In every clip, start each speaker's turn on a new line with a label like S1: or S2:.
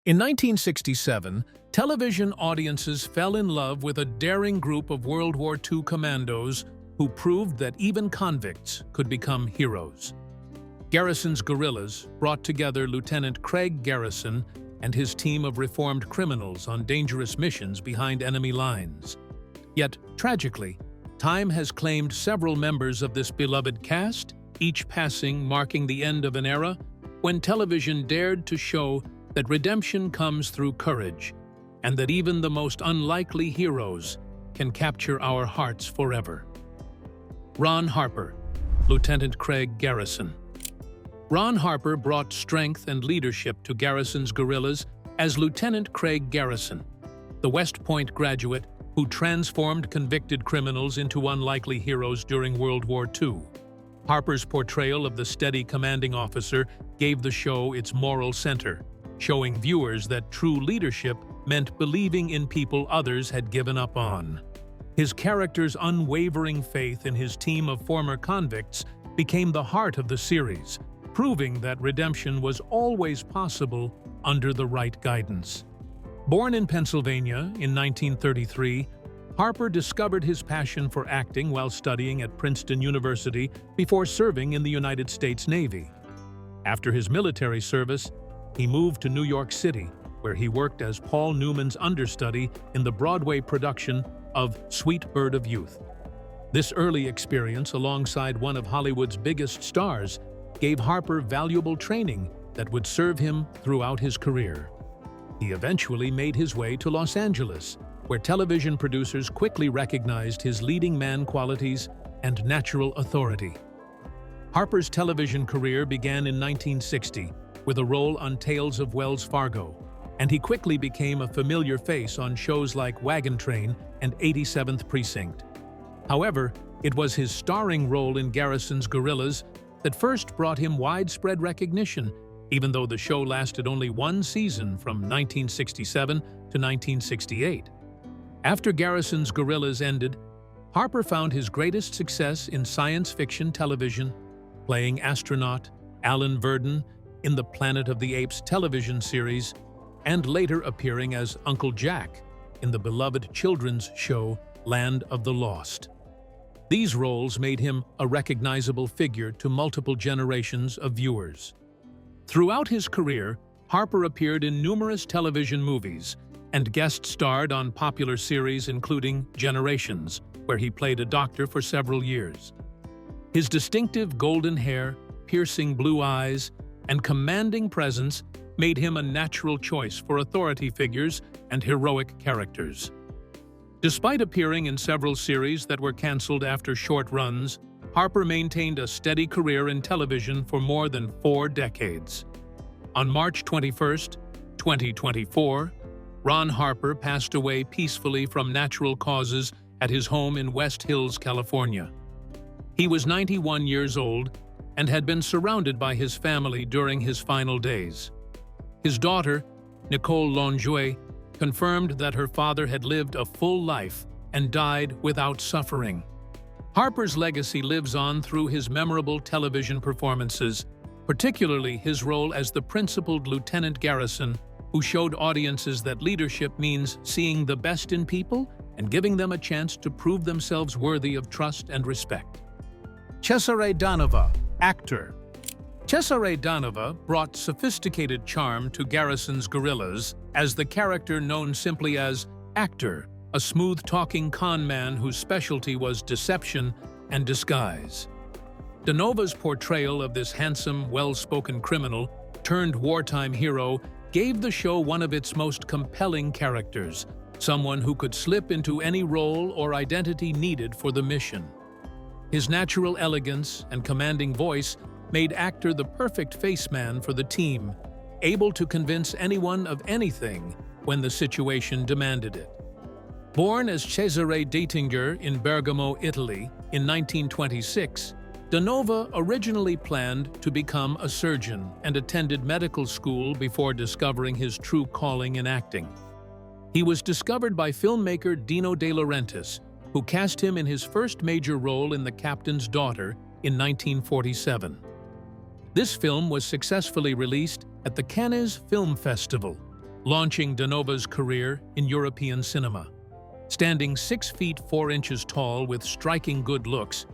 S1: In 1967, television audiences fell in love with a daring group of World War II commandos who proved that even convicts could become heroes. Garrison's guerrillas brought together Lieutenant Craig Garrison and his team of reformed criminals on dangerous missions behind enemy lines. Yet, tragically, time has claimed several members of this beloved cast, each passing marking the end of an era when television dared to show that redemption comes through courage, and that even the most unlikely heroes can capture our hearts forever. Ron Harper, Lieutenant Craig Garrison. Ron Harper brought strength and leadership to Garrison's guerrillas as Lieutenant Craig Garrison, the West Point graduate who transformed convicted criminals into unlikely heroes during World War II. Harper's portrayal of the steady commanding officer gave the show its moral center, showing viewers that true leadership meant believing in people others had given up on. His character's unwavering faith in his team of former convicts became the heart of the series, proving that redemption was always possible under the right guidance. Born in Pennsylvania in 1933, Harper discovered his passion for acting while studying at Princeton University before serving in the United States Navy. After his military service, he moved to New York City, where he worked as Paul Newman's understudy in the Broadway production of Sweet Bird of Youth. This early experience, alongside one of Hollywood's biggest stars, gave Harper valuable training that would serve him throughout his career. He eventually made his way to Los Angeles, where television producers quickly recognized his leading man qualities and natural authority. Harper's television career began in 1960 with a role on Tales of Wells Fargo, and he quickly became a familiar face on shows like Wagon Train and 87th Precinct. However, it was his starring role in Garrison's Guerrillas that first brought him widespread recognition, even though the show lasted only one season from 1967 to 1968. After Garrison's Guerrillas ended, Harper found his greatest success in science fiction television, playing astronaut Alan Verdon in the Planet of the Apes television series, and later appearing as Uncle Jack in the beloved children's show Land of the Lost. These roles made him a recognizable figure to multiple generations of viewers. Throughout his career, Harper appeared in numerous television movies and guest starred on popular series including Generations, where he played a doctor for several years. His distinctive golden hair, piercing blue eyes, and commanding presence made him a natural choice for authority figures and heroic characters. Despite appearing in several series that were canceled after short runs, Harper maintained a steady career in television for more than 4 decades. On March 21, 2024, Ron Harper passed away peacefully from natural causes at his home in West Hills, California. He was 91 years old and had been surrounded by his family during his final days. His daughter, Nicole Longueuil, confirmed that her father had lived a full life and died without suffering. Harper's legacy lives on through his memorable television performances, particularly his role as the principled Lieutenant Garrison, who showed audiences that leadership means seeing the best in people and giving them a chance to prove themselves worthy of trust and respect. Cesare Danova, actor. Cesare Danova brought sophisticated charm to Garrison's Guerrillas as the character known simply as Actor, a smooth-talking con man whose specialty was deception and disguise. Danova's portrayal of this handsome, well-spoken criminal turned wartime hero gave the show one of its most compelling characters, someone who could slip into any role or identity needed for the mission. His natural elegance and commanding voice made Actor the perfect faceman for the team, able to convince anyone of anything when the situation demanded it. Born as Cesare Daetinger in Bergamo, Italy, in 1926, Danova originally planned to become a surgeon and attended medical school before discovering his true calling in acting. He was discovered by filmmaker Dino De Laurentiis, who cast him in his first major role in The Captain's Daughter in 1947. This film was successfully released at the Cannes Film Festival, launching Danova's career in European cinema. Standing 6 feet 4 inches tall with striking good looks,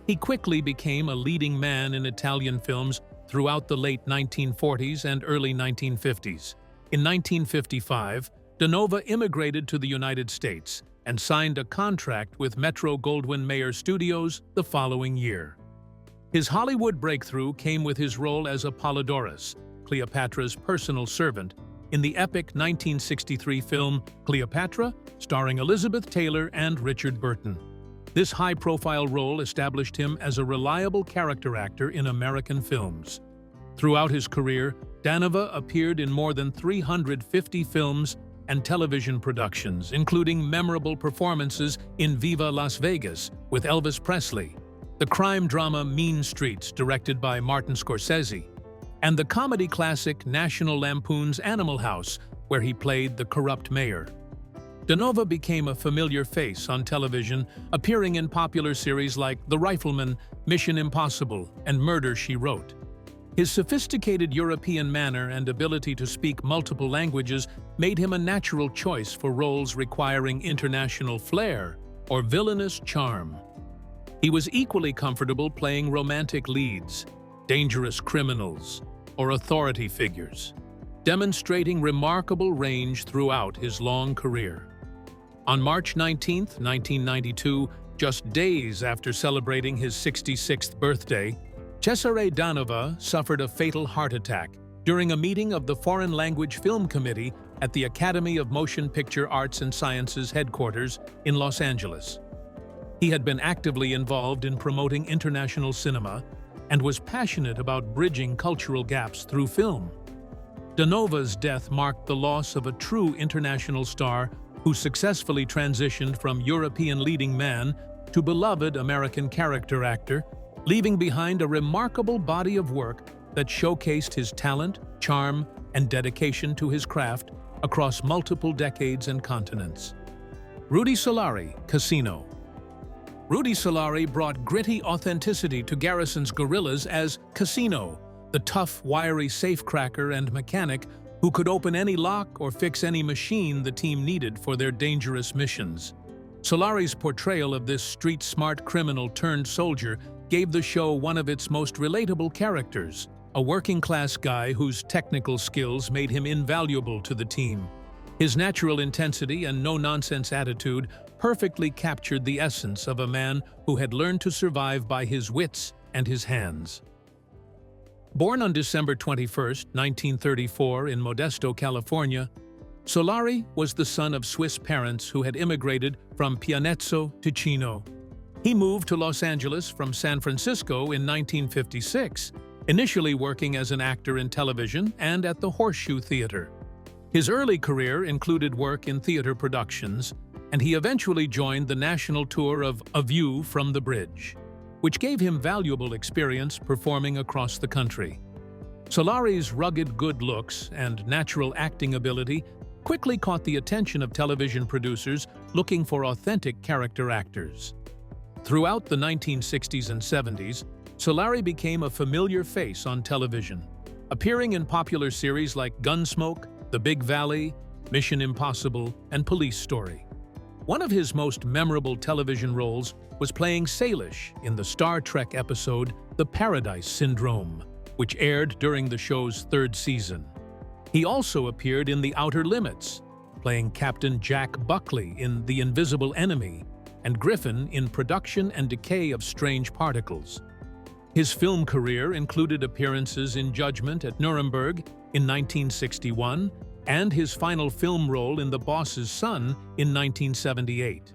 S1: he quickly became a leading man in Italian films throughout the late 1940s and early 1950s. In 1955, Danova immigrated to the United States and signed a contract with Metro-Goldwyn-Mayer Studios the following year. His Hollywood breakthrough came with his role as Apollodorus, Cleopatra's personal servant, in the epic 1963 film Cleopatra, starring Elizabeth Taylor and Richard Burton. This high-profile role established him as a reliable character actor in American films. Throughout his career, Danova appeared in more than 350 films and television productions, including memorable performances in Viva Las Vegas with Elvis Presley, the crime drama Mean Streets directed by Martin Scorsese, and the comedy classic National Lampoon's Animal House, where he played the corrupt mayor. Danova became a familiar face on television, appearing in popular series like The Rifleman, Mission Impossible, and Murder, She Wrote. His sophisticated European manner and ability to speak multiple languages made him a natural choice for roles requiring international flair or villainous charm. He was equally comfortable playing romantic leads, dangerous criminals, or authority figures, demonstrating remarkable range throughout his long career. On March 19, 1992, just days after celebrating his 66th birthday, Cesare Danova suffered a fatal heart attack during a meeting of the Foreign Language Film Committee at the Academy of Motion Picture Arts and Sciences headquarters in Los Angeles. He had been actively involved in promoting international cinema and was passionate about bridging cultural gaps through film. Danova's death marked the loss of a true international star who successfully transitioned from European leading man to beloved American character actor, leaving behind a remarkable body of work that showcased his talent, charm, and dedication to his craft across multiple decades and continents. Rudy Solari, Casino. Rudy Solari brought gritty authenticity to Garrison's guerrillas as Casino, the tough, wiry safecracker and mechanic who could open any lock or fix any machine the team needed for their dangerous missions. Solari's portrayal of this street-smart criminal turned soldier gave the show one of its most relatable characters, a working-class guy whose technical skills made him invaluable to the team. His natural intensity and no-nonsense attitude perfectly captured the essence of a man who had learned to survive by his wits and his hands. Born on December 21, 1934 in Modesto, California, Solari was the son of Swiss parents who had immigrated from Pianezzo, Ticino. He moved to Los Angeles from San Francisco in 1956, initially working as an actor in television and at the Horseshoe Theater. His early career included work in theater productions, and he eventually joined the national tour of A View from the Bridge, which gave him valuable experience performing across the country. Solari's rugged good looks and natural acting ability quickly caught the attention of television producers looking for authentic character actors. Throughout the 1960s and 70s, Solari became a familiar face on television, appearing in popular series like Gunsmoke, The Big Valley, Mission Impossible, and Police Story. One of his most memorable television roles was playing Salish in the Star Trek episode The Paradise Syndrome, which aired during the show's 3rd season. He also appeared in The Outer Limits, playing Captain Jack Buckley in The Invisible Enemy and Griffin in Production and Decay of Strange Particles. His film career included appearances in Judgment at Nuremberg in 1961 and his final film role in The Boss's Son in 1978.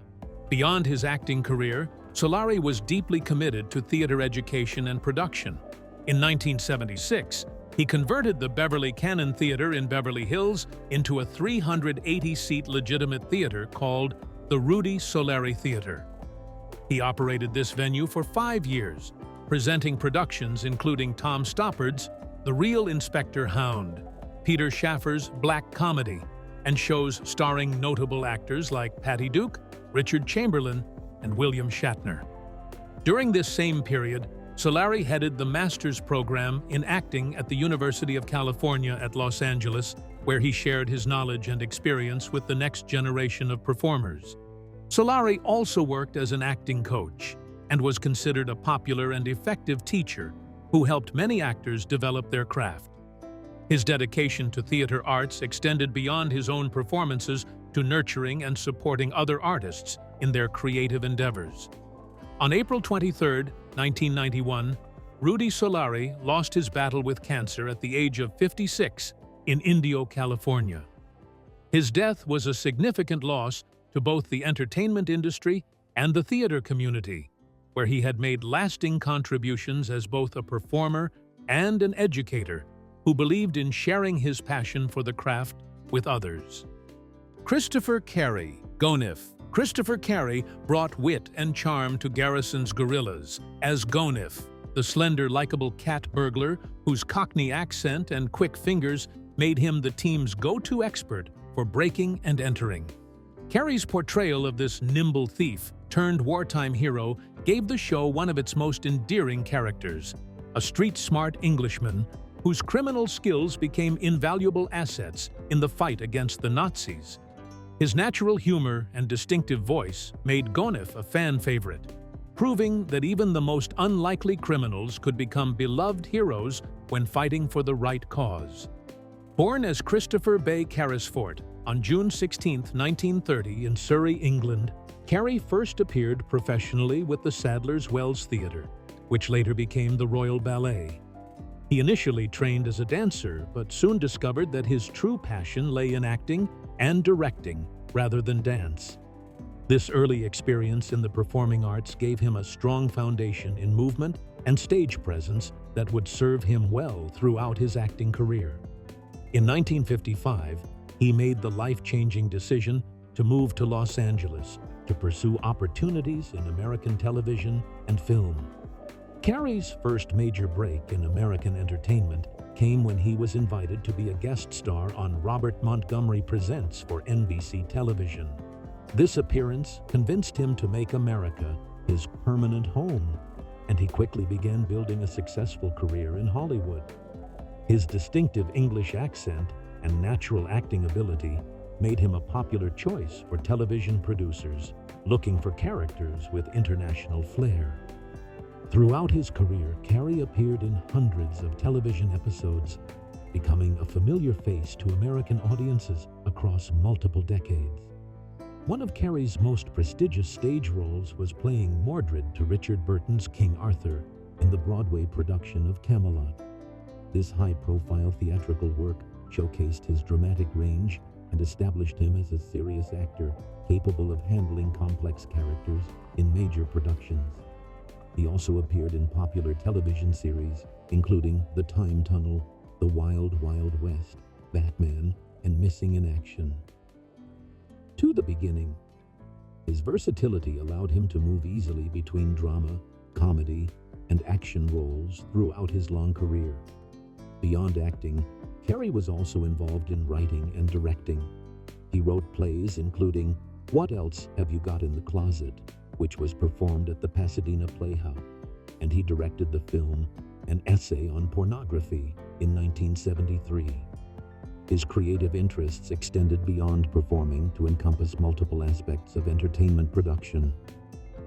S1: Beyond his acting career, Solari was deeply committed to theater education and production. In 1976, he converted the Beverly Cannon Theater in Beverly Hills into a 380-seat legitimate theater called the Rudy Solari Theater. He operated this venue for 5 years, presenting productions including Tom Stoppard's The Real Inspector Hound, Peter Schaffer's Black Comedy, and shows starring notable actors like Patty Duke, Richard Chamberlain, and William Shatner. During this same period, Solari headed the master's program in acting at the University of California at Los Angeles where he shared his knowledge and experience with the next generation of performers. Solari also worked as an acting coach and was considered a popular and effective teacher who helped many actors develop their craft. His dedication to theater arts extended beyond his own performances to nurturing and supporting other artists in their creative endeavors. On April 23, 1991, Rudy Solari lost his battle with cancer at the age of 56 in Indio, California. His death was a significant loss to both the entertainment industry and the theater community, where he had made lasting contributions as both a performer and an educator who believed in sharing his passion for the craft with others. Christopher Carey, Gonif. Christopher Carey brought wit and charm to Garrison's guerrillas as Gonif, the slender, likable cat burglar whose Cockney accent and quick fingers made him the team's go-to expert for breaking and entering. Carey's portrayal of this nimble thief turned wartime hero gave the show one of its most endearing characters, a street-smart Englishman whose criminal skills became invaluable assets in the fight against the Nazis. His natural humor and distinctive voice made Gonif a fan favorite, proving that even the most unlikely criminals could become beloved heroes when fighting for the right cause. Born as Christopher Bay Carrisford on June 16, 1930 in Surrey, England, Carey first appeared professionally with the Sadler's Wells Theatre, which later became the Royal Ballet. He initially trained as a dancer, but soon discovered that his true passion lay in acting and directing rather than dance. This early experience in the performing arts gave him a strong foundation in movement and stage presence that would serve him well throughout his acting career. In 1955, he made the life-changing decision to move to Los Angeles to pursue opportunities in American television and film. Carey's first major break in American entertainment came when he was invited to be a guest star on Robert Montgomery Presents for NBC television. This appearance convinced him to make America his permanent home, and he quickly began building a successful career in Hollywood. His distinctive English accent and natural acting ability made him a popular choice for television producers looking for characters with international flair. Throughout his career, Carey appeared in hundreds of television episodes, becoming a familiar face to American audiences across multiple decades. One of Carey's most prestigious stage roles was playing Mordred to Richard Burton's King Arthur in the Broadway production of Camelot. This high-profile theatrical work showcased his dramatic range and established him as a serious actor capable of handling complex characters in major productions. He also appeared in popular television series, including The Time Tunnel, The Wild Wild West, Batman, and Missing in Action. To the beginning, his versatility allowed him to move easily between drama, comedy, and action roles throughout his long career. Beyond acting, Carey was also involved in writing and directing. He wrote plays including What Else Have You Got in the Closet?, which was performed at the Pasadena Playhouse, and he directed the film An Essay on Pornography in 1973. His creative interests extended beyond performing to encompass multiple aspects of entertainment production.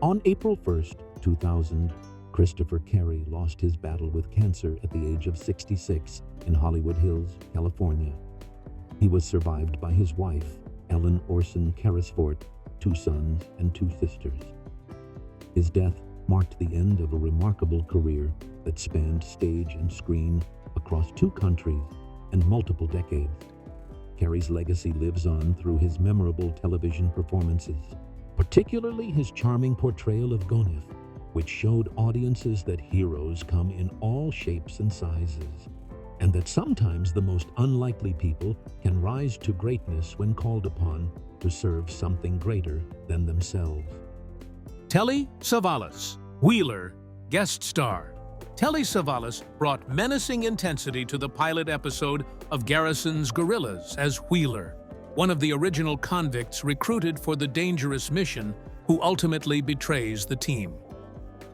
S1: On April 1, 2000, Christopher Carey lost his battle with cancer at the age of 66 in Hollywood Hills, California. He was survived by his wife, Ellen Orson Carrisford, 2 sons and 2 sisters. His death marked the end of a remarkable career that spanned stage and screen across 2 countries and multiple decades. Carey's legacy lives on through his memorable television performances, particularly his charming portrayal of Gonif, which showed audiences that heroes come in all shapes and sizes, and that sometimes the most unlikely people can rise to greatness when called upon to serve something greater than themselves. Telly Savalas, Wheeler, guest star. Telly Savalas brought menacing intensity to the pilot episode of Garrison's Guerrillas as Wheeler, one of the original convicts recruited for the dangerous mission who ultimately betrays the team.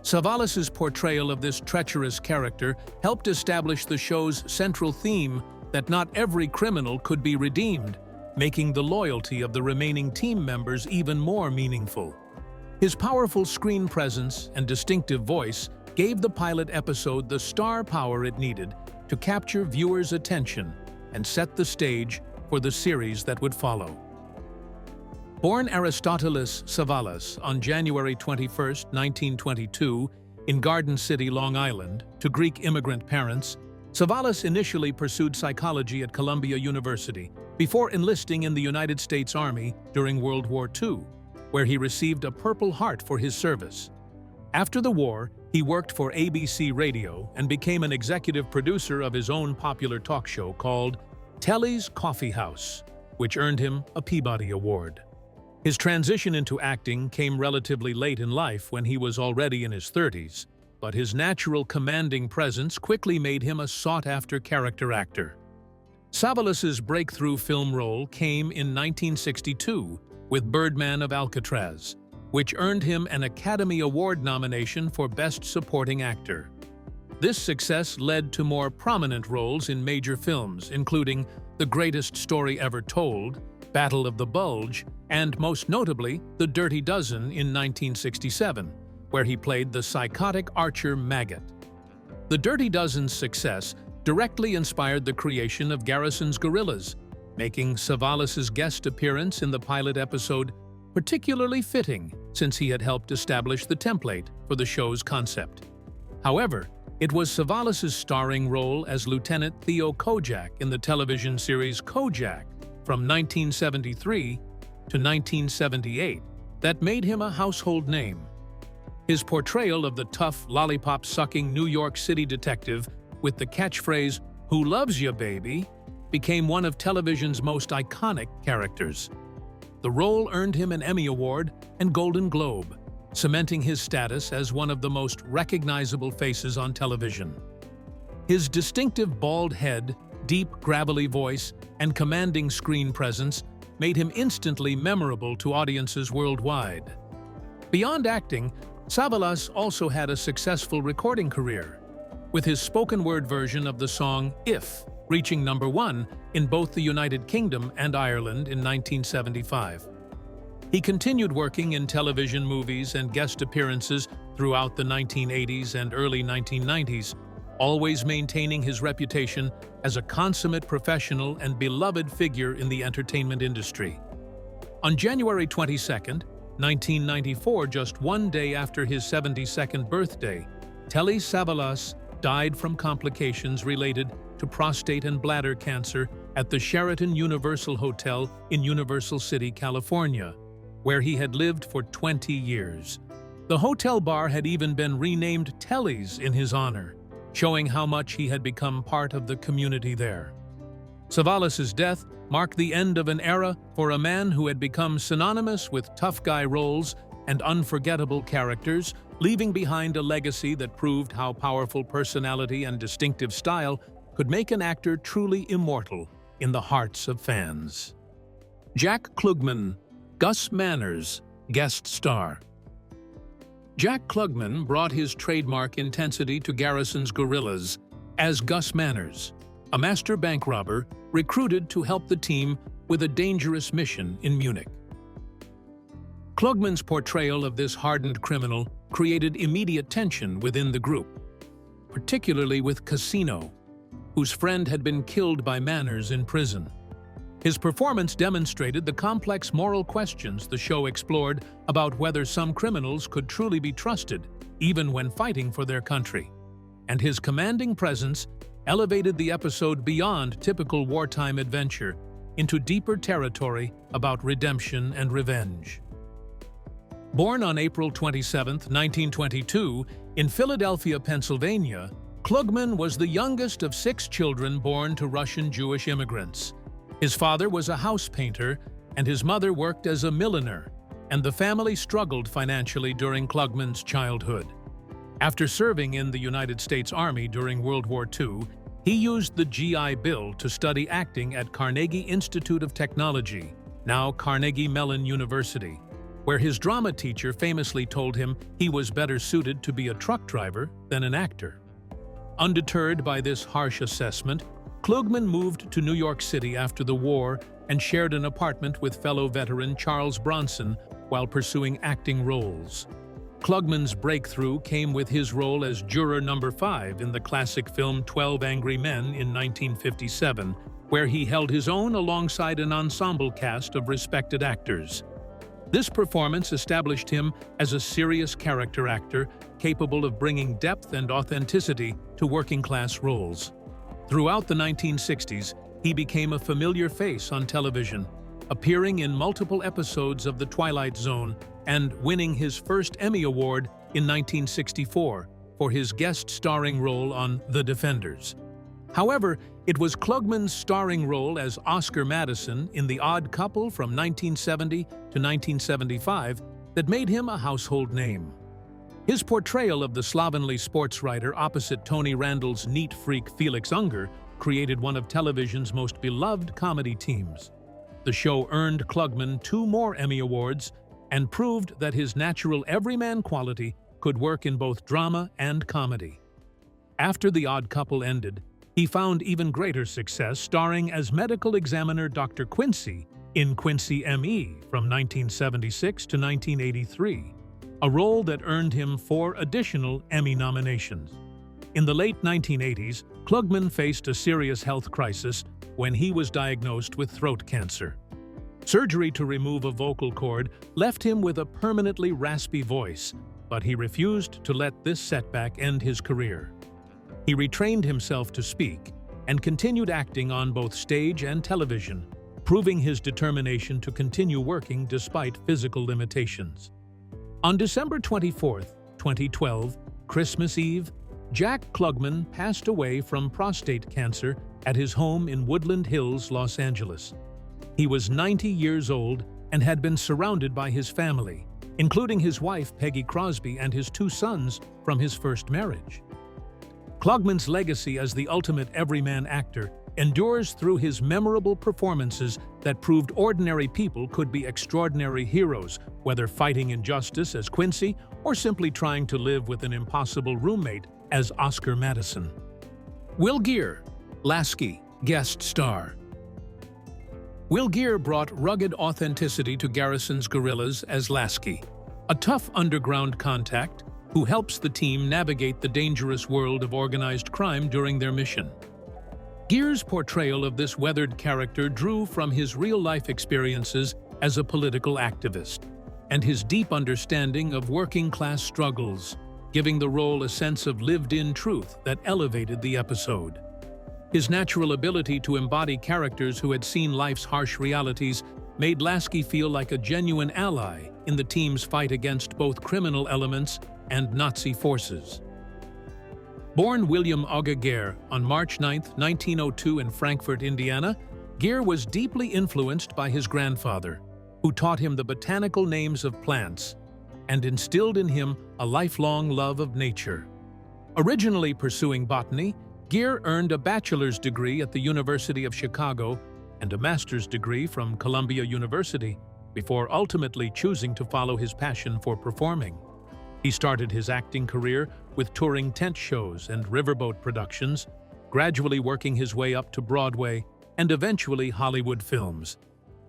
S1: Savalas's portrayal of this treacherous character helped establish the show's central theme that not every criminal could be redeemed, making the loyalty of the remaining team members even more meaningful. His powerful screen presence and distinctive voice gave the pilot episode the star power it needed to capture viewers' attention and set the stage for the series that would follow. Born Aristotelis Savalas on January 21, 1922, in Garden City, Long Island, to Greek immigrant parents, Savalas initially pursued psychology at Columbia University before enlisting in the United States Army during World War II, where he received a Purple Heart for his service. After the war, he worked for ABC Radio and became an executive producer of his own popular talk show called Telly's Coffee House, which earned him a Peabody Award. His transition into acting came relatively late in life when he was already in his 30s, but his natural commanding presence quickly made him a sought-after character actor. Savalas's breakthrough film role came in 1962 with Birdman of Alcatraz, which earned him an Academy Award nomination for Best Supporting Actor. This success led to more prominent roles in major films, including The Greatest Story Ever Told, Battle of the Bulge, and most notably, The Dirty Dozen in 1967, where he played the psychotic archer Maggot. The Dirty Dozen's success directly inspired the creation of Garrison's Guerrillas, making Savalas's guest appearance in the pilot episode particularly fitting since he had helped establish the template for the show's concept. However, it was Savalas's starring role as Lieutenant Theo Kojak in the television series Kojak from 1973 to 1978 that made him a household name. His portrayal of the tough, lollipop-sucking New York City detective with the catchphrase, "Who loves ya, baby?" became one of television's most iconic characters. The role earned him an Emmy Award and Golden Globe, cementing his status as one of the most recognizable faces on television. His distinctive bald head, deep, gravelly voice, and commanding screen presence made him instantly memorable to audiences worldwide. Beyond acting, Savalas also had a successful recording career, with his spoken-word version of the song If reaching #1 in both the United Kingdom and Ireland in 1975. He continued working in television, movies, and guest appearances throughout the 1980s and early 1990s, always maintaining his reputation as a consummate professional and beloved figure in the entertainment industry. On January 22, 1994, just one day after his 72nd birthday, Telly Savalas died from complications related to prostate and bladder cancer at the Sheraton Universal Hotel in Universal City, California, where he had lived for 20 years. The hotel bar had even been renamed Telly's in his honor, showing how much he had become part of the community there. Savalas's death marked the end of an era for a man who had become synonymous with tough guy roles and unforgettable characters, leaving behind a legacy that proved how powerful personality and distinctive style could make an actor truly immortal in the hearts of fans. Jack Klugman, Gus Manners, guest star. Jack Klugman brought his trademark intensity to Garrison's Guerrillas as Gus Manners, a master bank robber recruited to help the team with a dangerous mission in Munich. Klugman's portrayal of this hardened criminal created immediate tension within the group, particularly with Casino, whose friend had been killed by Manners in prison. His performance demonstrated the complex moral questions the show explored about whether some criminals could truly be trusted, even when fighting for their country. And his commanding presence elevated the episode beyond typical wartime adventure into deeper territory about redemption and revenge. Born on April 27, 1922, in Philadelphia, Pennsylvania, Klugman was the youngest of 6 children born to Russian Jewish immigrants. His father was a house painter, and his mother worked as a milliner, and the family struggled financially during Klugman's childhood. After serving in the United States Army during World War II, he used the GI Bill to study acting at Carnegie Institute of Technology, now Carnegie Mellon University, where his drama teacher famously told him he was better suited to be a truck driver than an actor. Undeterred by this harsh assessment, Klugman moved to New York City after the war and shared an apartment with fellow veteran Charles Bronson while pursuing acting roles. Klugman's breakthrough came with his role as juror number 5 in the classic film 12 Angry Men in 1957, where he held his own alongside an ensemble cast of respected actors. This performance established him as a serious character actor capable of bringing depth and authenticity to working-class roles. Throughout the 1960s, he became a familiar face on television, appearing in multiple episodes of The Twilight Zone and winning his first Emmy Award in 1964 for his guest starring role on The Defenders. However, it was Klugman's starring role as Oscar Madison in The Odd Couple from 1970 to 1975 that made him a household name. His portrayal of the slovenly sports writer opposite Tony Randall's neat freak Felix Unger created one of television's most beloved comedy teams. The show earned Klugman 2 more Emmy Awards and proved that his natural everyman quality could work in both drama and comedy. After The Odd Couple ended, he found even greater success starring as medical examiner Dr. Quincy in Quincy M.E. from 1976 to 1983, a role that earned him 4 additional Emmy nominations. In the late 1980s, Klugman faced a serious health crisis when he was diagnosed with throat cancer. Surgery to remove a vocal cord left him with a permanently raspy voice, but he refused to let this setback end his career. He retrained himself to speak and continued acting on both stage and television, proving his determination to continue working despite physical limitations. On December 24, 2012, Christmas Eve, Jack Klugman passed away from prostate cancer at his home in Woodland Hills, Los Angeles. He was 90 years old and had been surrounded by his family, including his wife Peggy Crosby and his 2 sons from his first marriage. Klugman's legacy as the ultimate everyman actor endures through his memorable performances that proved ordinary people could be extraordinary heroes, whether fighting injustice as Quincy or simply trying to live with an impossible roommate as Oscar Madison. Will Geer, Lasky, guest star. Will Geer brought rugged authenticity to Garrison's guerrillas as Lasky, a tough underground contact who helps the team navigate the dangerous world of organized crime during their mission. Geer's portrayal of this weathered character drew from his real-life experiences as a political activist and his deep understanding of working-class struggles, giving the role a sense of lived-in truth that elevated the episode. His natural ability to embody characters who had seen life's harsh realities made Lasky feel like a genuine ally in the team's fight against both criminal elements and Nazi forces. Born William Auge Geer on March 9, 1902 in Frankfort, Indiana, Geer was deeply influenced by his grandfather, who taught him the botanical names of plants and instilled in him a lifelong love of nature. Originally pursuing botany, Geer earned a bachelor's degree at the University of Chicago and a master's degree from Columbia University before ultimately choosing to follow his passion for performing. He started his acting career with touring tent shows and riverboat productions, gradually working his way up to Broadway and eventually Hollywood films.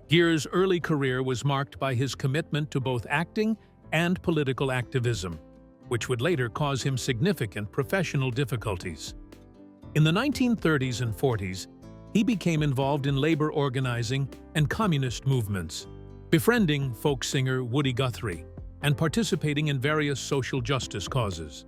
S1: Geer's early career was marked by his commitment to both acting and political activism, which would later cause him significant professional difficulties. In the 1930s and 40s, he became involved in labor organizing and communist movements, befriending folk singer Woody Guthrie and participating in various social justice causes.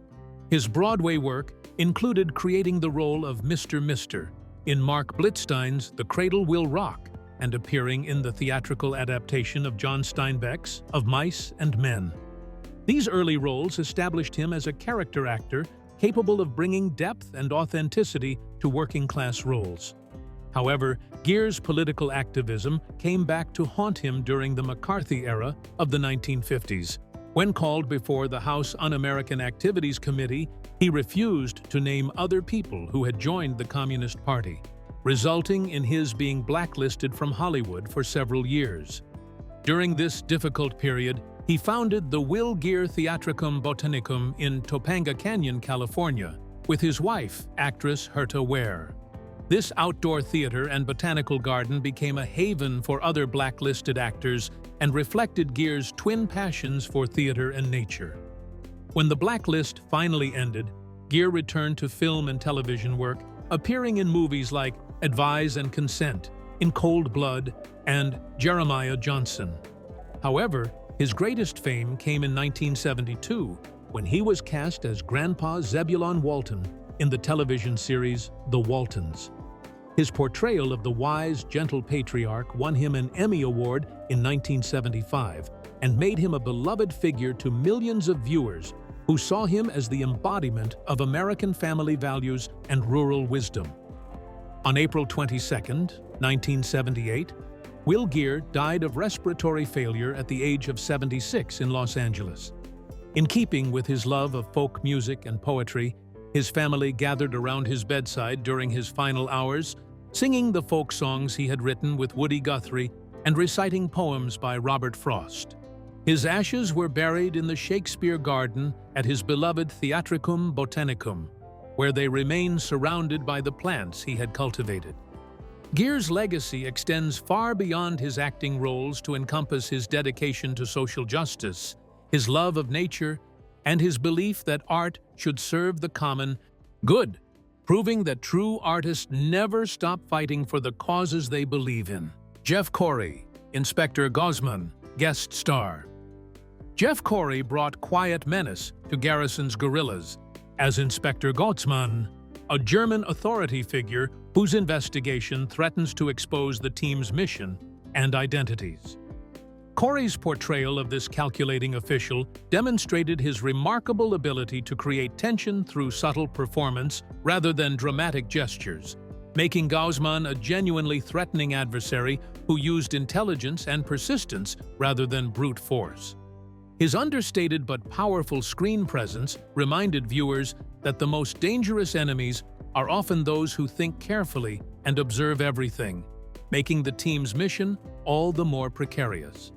S1: His Broadway work included creating the role of Mr. Mister in Mark Blitzstein's The Cradle Will Rock and appearing in the theatrical adaptation of John Steinbeck's Of Mice and Men. These early roles established him as a character actor capable of bringing depth and authenticity to working-class roles. However, Geer's political activism came back to haunt him during the McCarthy era of the 1950s. When called before the House Un-American Activities Committee, he refused to name other people who had joined the Communist Party, resulting in his being blacklisted from Hollywood for several years. During this difficult period, he founded the Will Geer Theatricum Botanicum in Topanga Canyon, California, with his wife, actress Herta Ware. This outdoor theater and botanical garden became a haven for other blacklisted actors and reflected Gere's twin passions for theater and nature. When the blacklist finally ended, Gere returned to film and television work, appearing in movies like Advise and Consent, In Cold Blood, and Jeremiah Johnson. However, his greatest fame came in 1972, when he was cast as Grandpa Zebulon Walton in the television series The Waltons. His portrayal of the wise, gentle patriarch won him an Emmy Award in 1975 and made him a beloved figure to millions of viewers who saw him as the embodiment of American family values and rural wisdom. On April 22, 1978, Will Gere died of respiratory failure at the age of 76 in Los Angeles. In keeping with his love of folk music and poetry, his family gathered around his bedside during his final hours, singing the folk songs he had written with Woody Guthrie and reciting poems by Robert Frost. His ashes were buried in the Shakespeare Garden at his beloved Theatricum Botanicum, where they remain surrounded by the plants he had cultivated. Gere's legacy extends far beyond his acting roles to encompass his dedication to social justice, his love of nature, and his belief that art should serve the common good, proving that true artists never stop fighting for the causes they believe in. Jeff Corey, Inspector Gozman, guest star. Jeff Corey brought quiet menace to Garrison's guerrillas as Inspector Gozman, a German authority figure whose investigation threatens to expose the team's mission and identities. Corey's portrayal of this calculating official demonstrated his remarkable ability to create tension through subtle performance rather than dramatic gestures, making Gozman a genuinely threatening adversary who used intelligence and persistence rather than brute force. His understated but powerful screen presence reminded viewers that the most dangerous enemies are often those who think carefully and observe everything, making the team's mission all the more precarious.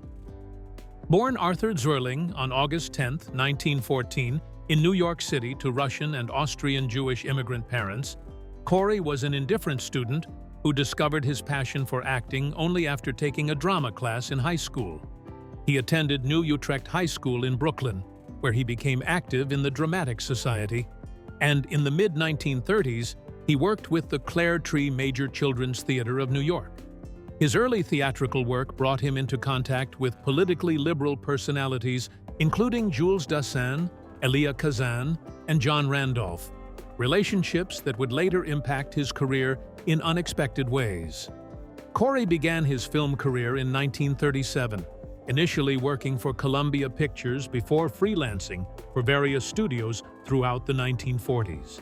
S1: Born Arthur Zerling on August 10, 1914, in New York City to Russian and Austrian Jewish immigrant parents, Corey was an indifferent student who discovered his passion for acting only after taking a drama class in high school. He attended New Utrecht High School in Brooklyn, where he became active in the Dramatic Society, and in the mid-1930s, he worked with the Clare Tree Major Children's Theater of New York. His early theatrical work brought him into contact with politically liberal personalities, including Jules Dassin, Elia Kazan, and John Randolph, relationships that would later impact his career in unexpected ways. Corey began his film career in 1937, initially working for Columbia Pictures before freelancing for various studios throughout the 1940s.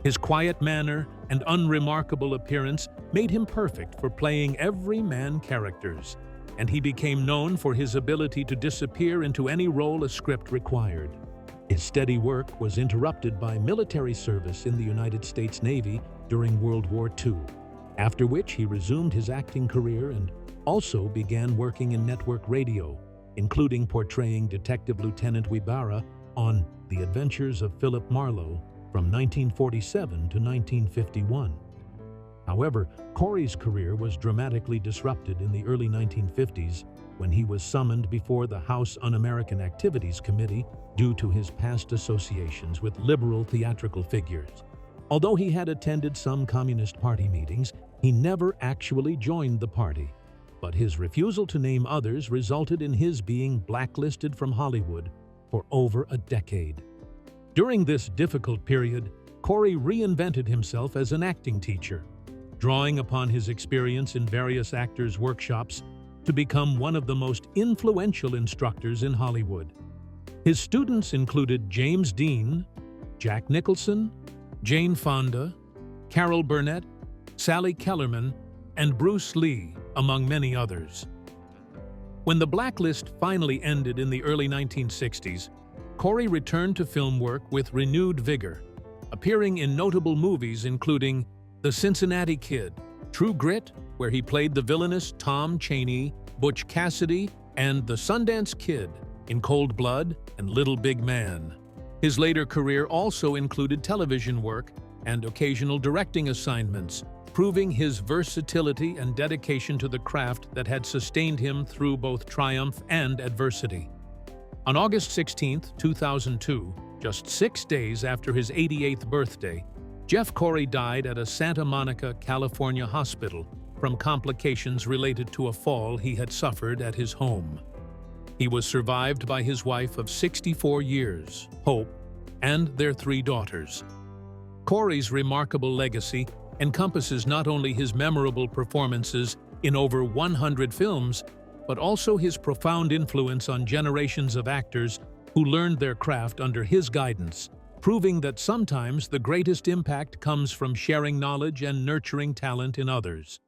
S1: His quiet manner and unremarkable appearance made him perfect for playing everyman characters, and he became known for his ability to disappear into any role a script required. His steady work was interrupted by military service in the United States Navy during World War II, after which he resumed his acting career and also began working in network radio, including portraying Detective Lieutenant Wibara on The Adventures of Philip Marlowe from 1947 to 1951. However, Corey's career was dramatically disrupted in the early 1950s when he was summoned before the House Un-American Activities Committee due to his past associations with liberal theatrical figures. Although he had attended some Communist Party meetings, he never actually joined the party. But his refusal to name others resulted in his being blacklisted from Hollywood for over a decade. During this difficult period, Corey reinvented himself as an acting teacher, drawing upon his experience in various actors' workshops to become one of the most influential instructors in Hollywood. His students included James Dean, Jack Nicholson, Jane Fonda, Carol Burnett, Sally Kellerman, and Bruce Lee, among many others. When the blacklist finally ended in the early 1960s, Corey returned to film work with renewed vigor, appearing in notable movies including The Cincinnati Kid, True Grit, where he played the villainous Tom Chaney, Butch Cassidy, and The Sundance Kid in Cold Blood and Little Big Man. His later career also included television work and occasional directing assignments, proving his versatility and dedication to the craft that had sustained him through both triumph and adversity. On August 16, 2002, just 6 days after his 88th birthday, Jeff Corey died at a Santa Monica, California hospital from complications related to a fall he had suffered at his home. He was survived by his wife of 64 years, Hope, and their 3 daughters. Corey's remarkable legacy encompasses not only his memorable performances in over 100 films, but also his profound influence on generations of actors who learned their craft under his guidance, proving that sometimes the greatest impact comes from sharing knowledge and nurturing talent in others.